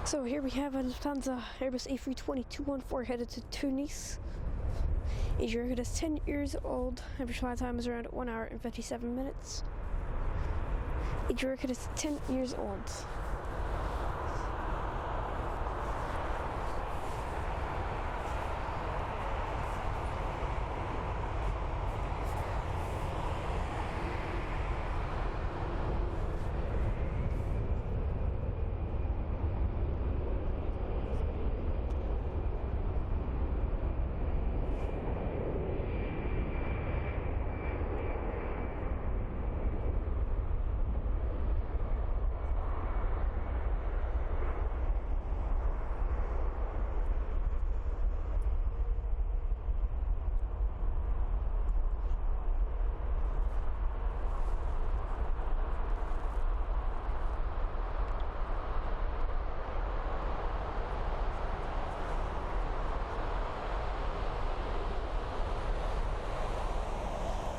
So here we have a Lufthansa Airbus A320-214 headed to Tunis. Age record is 10 years old. Average flight time is around 1 hour and 57 minutes. Age record is 10 years old.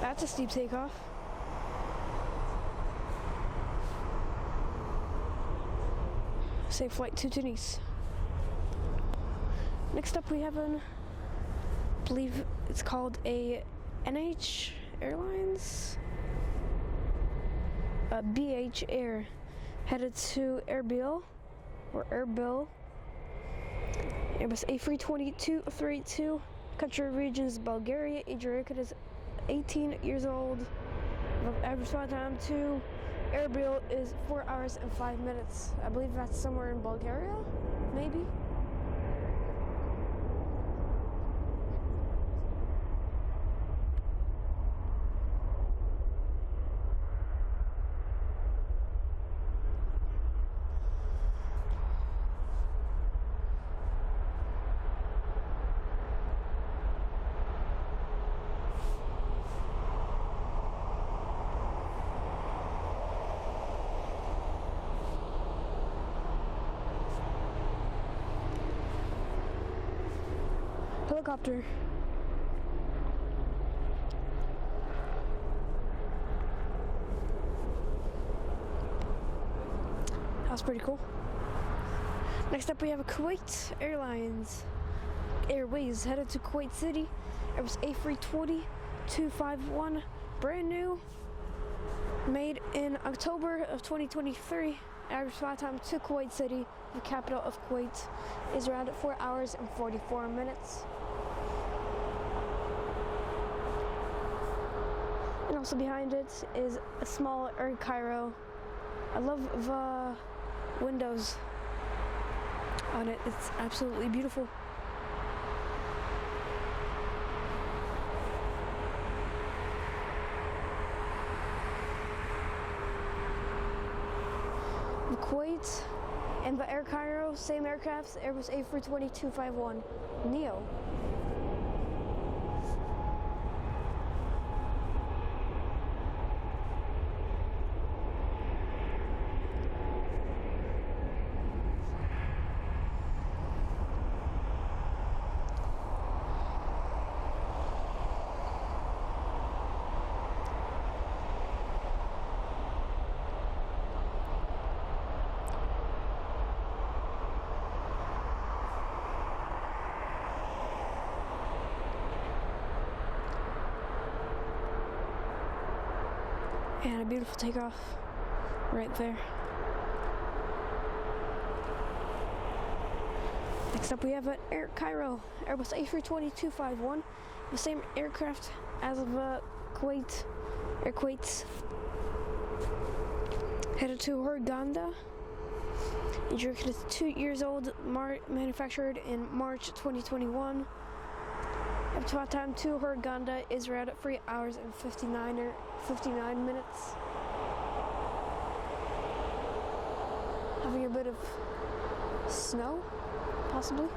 That's a steep takeoff. Safe flight to Tunis. Next up we have I believe it's called a NH Airlines? BH Air, headed to Erbil, Airbus A320-232, country regions Bulgaria, age record is 18 years old. Average flight time to Erbil is 4 hours and 5 minutes. I believe that's somewhere in Bulgaria, maybe. Helicopter. That's pretty cool. Next up we have a Kuwait Airways headed to Kuwait City. Airbus A320-251, brand new, made in October of 2023. Average flight time to Kuwait City, the capital of Kuwait, is around 4 hours and 44 minutes. And also behind it is a small Air Cairo. I love the windows on it. It's absolutely beautiful. The Kuwait and the Air Cairo, same aircraft, Airbus A320-251 Neo. And a beautiful takeoff right there. Next up we have an Air Cairo, Airbus A320-251, the same aircraft as of Air Kuwait, headed to Hurghada. Age record is 2 years old, manufactured in March 2021. Up to our time to Hurghada is around 3 hours and 59 minutes. Having a bit of snow, possibly.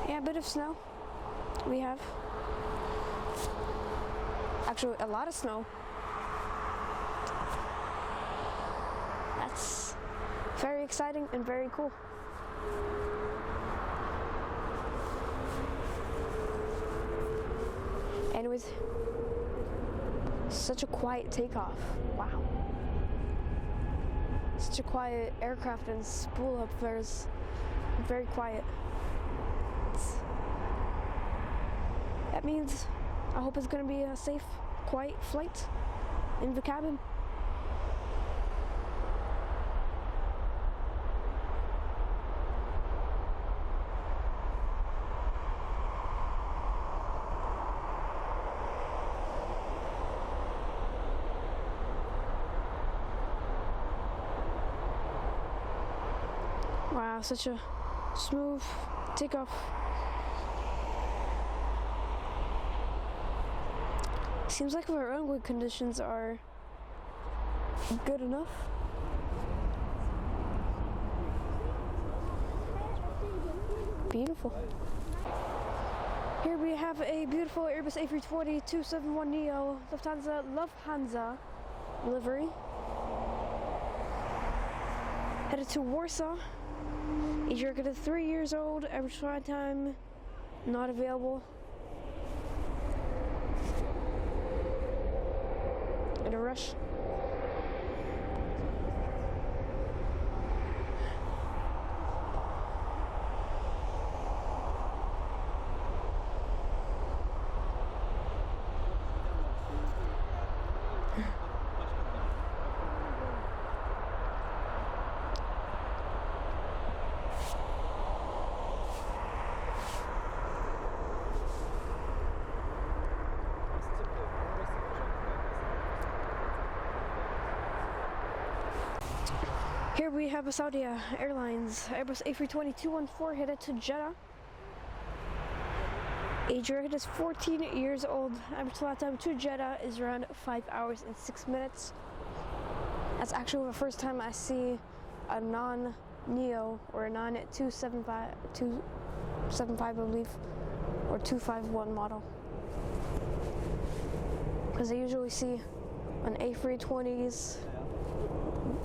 Yeah, a bit of snow. We have actually a lot of snow. Very exciting and very cool. And it was such a quiet takeoff. Wow. Such a quiet aircraft and spool up. There's very quiet. That means I hope it's going to be a safe, quiet flight in the cabin. Wow, such a smooth takeoff. Seems like the runway conditions are good enough. Beautiful. Here we have a beautiful Airbus A320-271neo Lufthansa livery. Headed to Warsaw. Age rated 3 years old. Average flight time not available. In a rush. Here we have a Saudi Airlines Airbus A320-214 headed to Jeddah. Age rated is 14 years old. Average flight time to Jeddah is around 5 hours and 6 minutes. That's actually the first time I see a non-Neo or a non-275, I believe, or 251 model. Because I usually see on A320s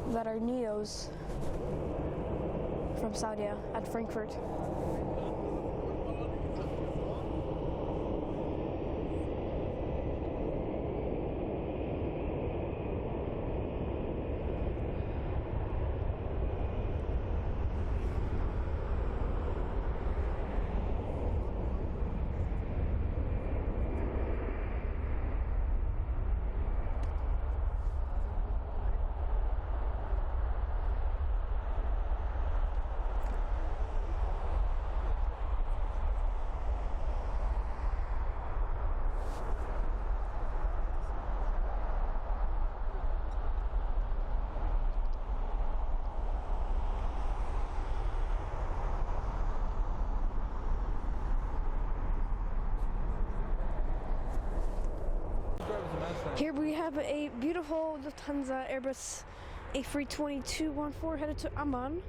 that are Neos from Saudi at Frankfurt. Here we have a beautiful Lufthansa Airbus A320-214 headed to Amman.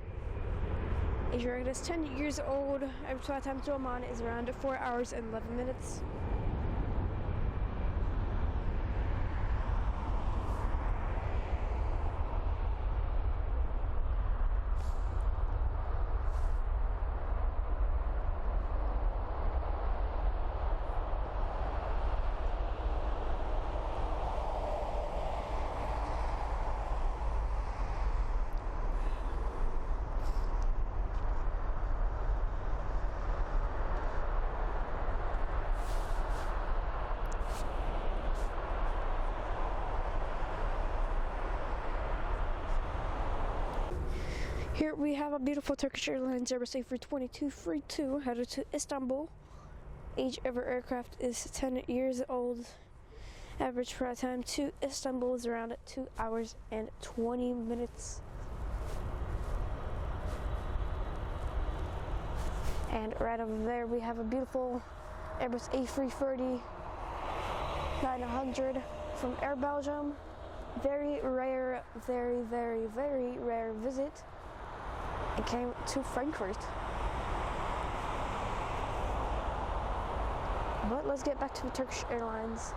Age rated is 10 years old. Average flight time to Amman is around 4 hours and 11 minutes. Here we have a beautiful Turkish Airlines Airbus A320-232 headed to Istanbul. Age of our aircraft is 10 years old. Average flight time to Istanbul is around 2 hours and 20 minutes. And right over there we have a beautiful Airbus A330-900 from Air Belgium. Very rare, very rare visit. It came to Frankfurt. But let's get back to the Turkish Airlines.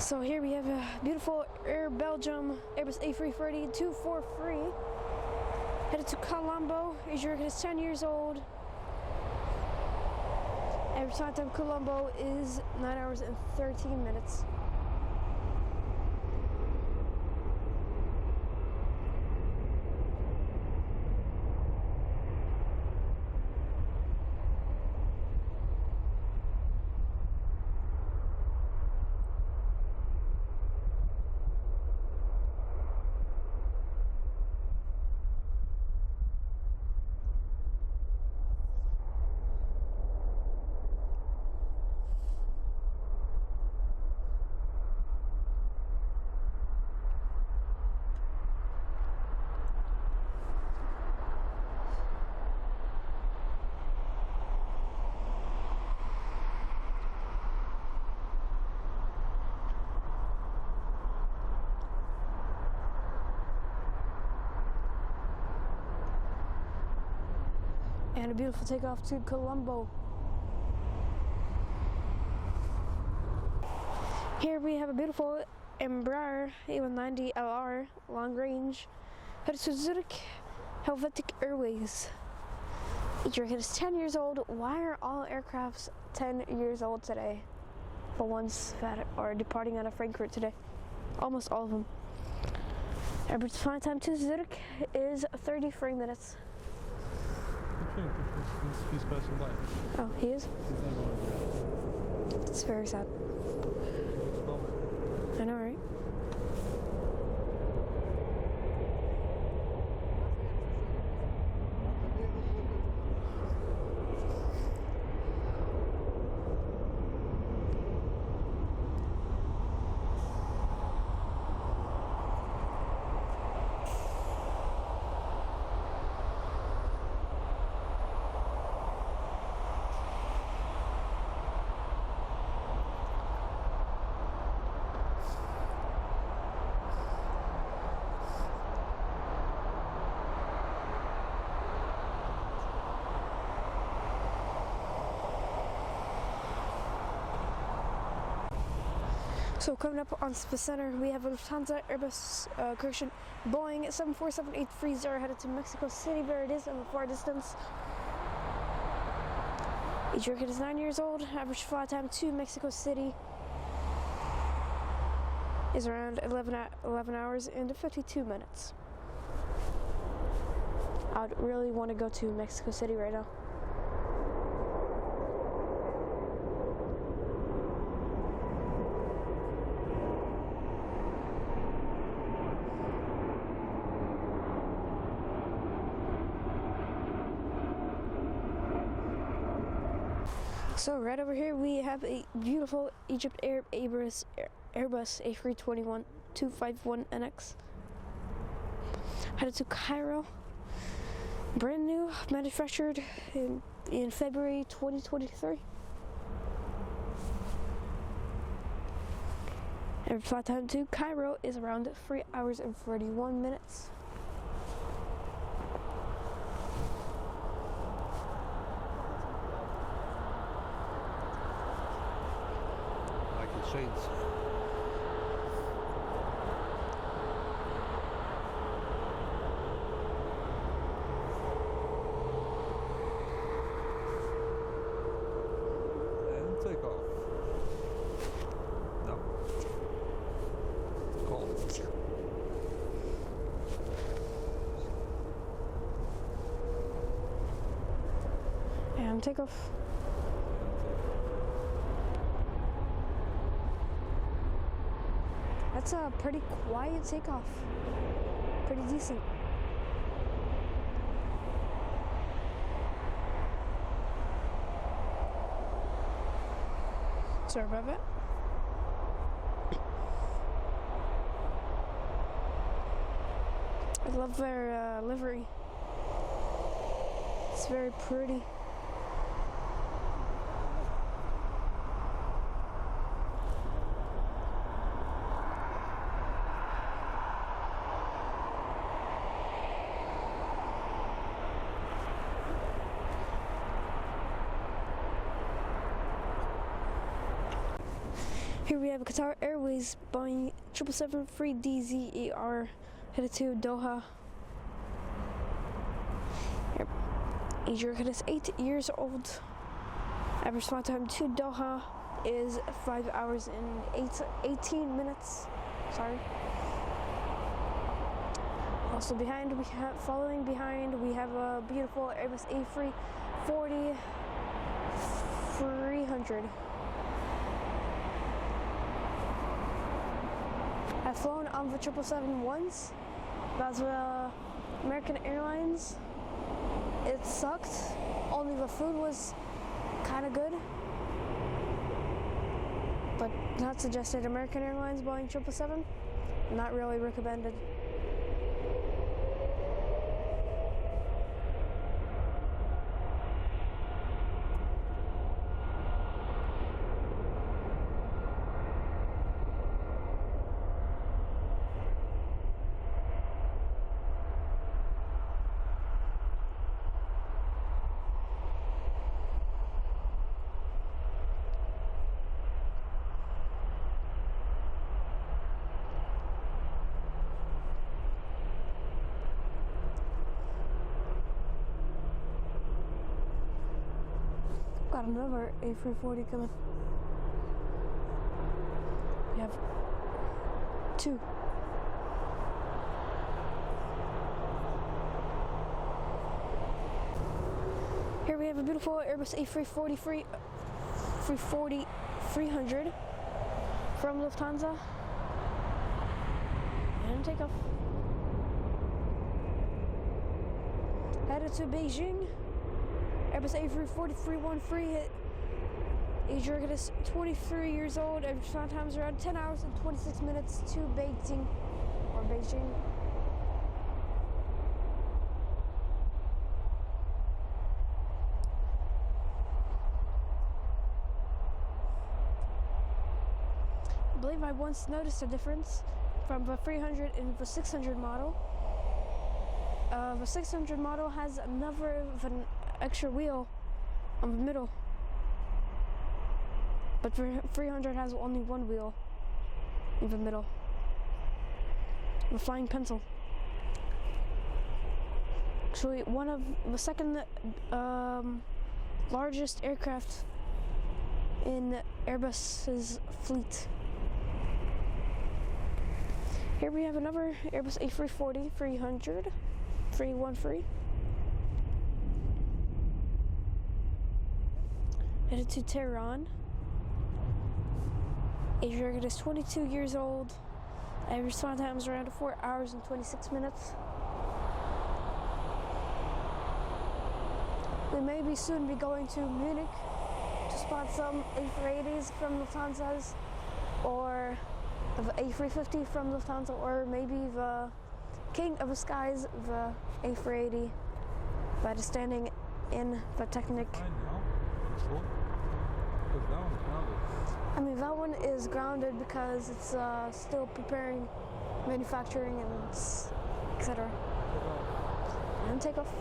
So here we have a beautiful Air Belgium Airbus A330-243 headed to Colombo. Asia is 10 years old. Average flight time Colombo is 9 hours and 13 minutes. And a beautiful takeoff to Colombo. Here we have a beautiful Embraer A190LR long range headed to Zurich Helvetic Airways. Each rocket is 10 years old. Why are all aircrafts 10 years old today? The ones that are departing out of Frankfurt today. Almost all of them. Average flight time to Zurich is 33 minutes. He's passing by. Oh, he is? It's very sad. I know, right? So coming up on the center, we have a Lufthansa, Airbus, correction, Boeing 747-830 headed to Mexico City, where it is in the far distance. Each rocket is 9 years old. Average flight time to Mexico City is around 11 hours and 52 minutes. I'd really want to go to Mexico City right now. So right over here we have a beautiful Egypt Airbus A321-251NX headed to Cairo. Brand new, manufactured in February 2023. And flight time to Cairo is around 3 hours and 41 minutes. Shades. And take off. No. Call. And take off. That's a pretty quiet takeoff. Pretty decent. Sorry about that. I love their livery. It's very pretty. Here we have Qatar Airways Boeing 777 DZER headed to Doha. Age record is 8 years old. Average flight time to Doha is 5 hours and 18 minutes. Sorry. Also following behind, we have a beautiful Airbus A340 300. I've flown on the 777 once. That's American Airlines. It sucked. Only the food was kind of good. But not suggested. American Airlines, Boeing 777, not really recommended. Got another A340 coming. We have two. Here we have a beautiful Airbus A340 300 from Lufthansa. And takeoff. Headed to Beijing. Airbus A340 313. Age record is 23 years old. Average flight time is around 10 hours and 26 minutes to Beijing. I believe I once noticed a difference from the 300 and the 600 model. The 600 model has another an extra wheel on the middle, but the 300 has only one wheel in the middle. The flying pencil. Actually, one of the second largest aircraft in Airbus's fleet. Here we have another Airbus A340 313. Headed to Tehran. Age record is 22 years old. Average flight time is around 4 hours and 26 minutes. We may soon be going to Munich to spot some A380s from Lufthansa's, or the A350 from Lufthansa, or maybe the King of the Skies, the A380, that is standing in the Technic. I mean, that one is grounded because it's still preparing, manufacturing, and etc. And takeoff.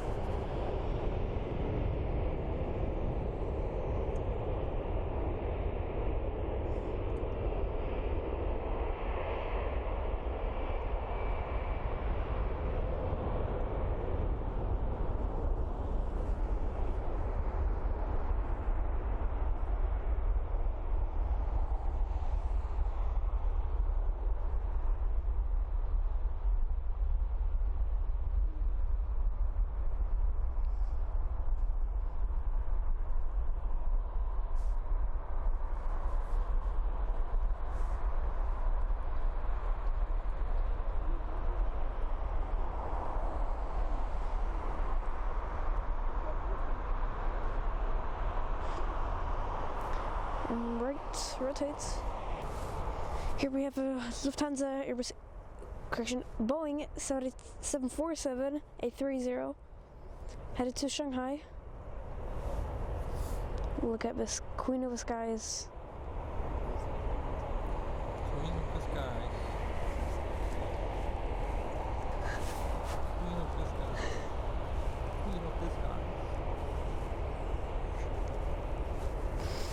Right, rotates. Here we have a Lufthansa Boeing 747 A30 headed to Shanghai. Look at this Queen of the Skies. Queen of the skies. Queen of the skies. Queen of the skies.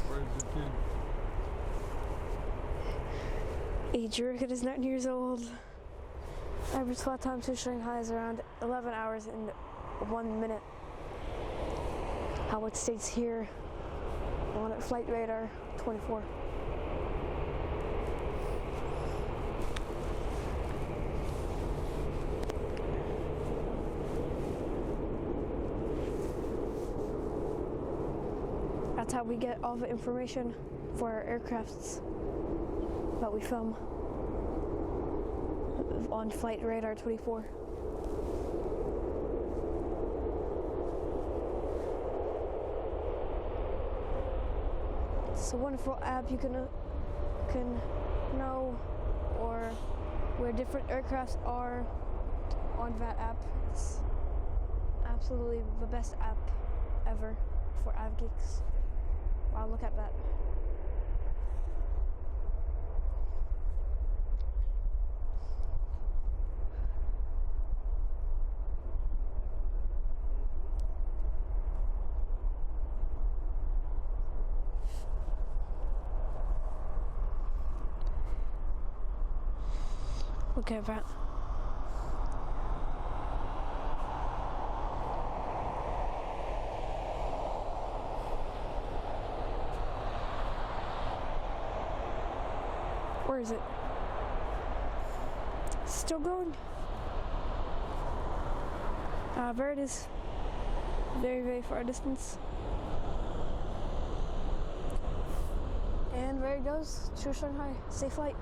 Where's the king? Adrian is 9 years old. Average flight time to Shanghai is around 11 hours and 1 minute. How it states here on flight radar 24. That's how we get all the information for our aircrafts that we film on flight radar 24. It's a wonderful app. You can know or where different aircrafts are on that app. It's absolutely the best app ever for av geeks. Wow, look at that. Look at that. Where is it? Still going. There it is. Very, very far distance. And there it goes to Shanghai. Safe flight.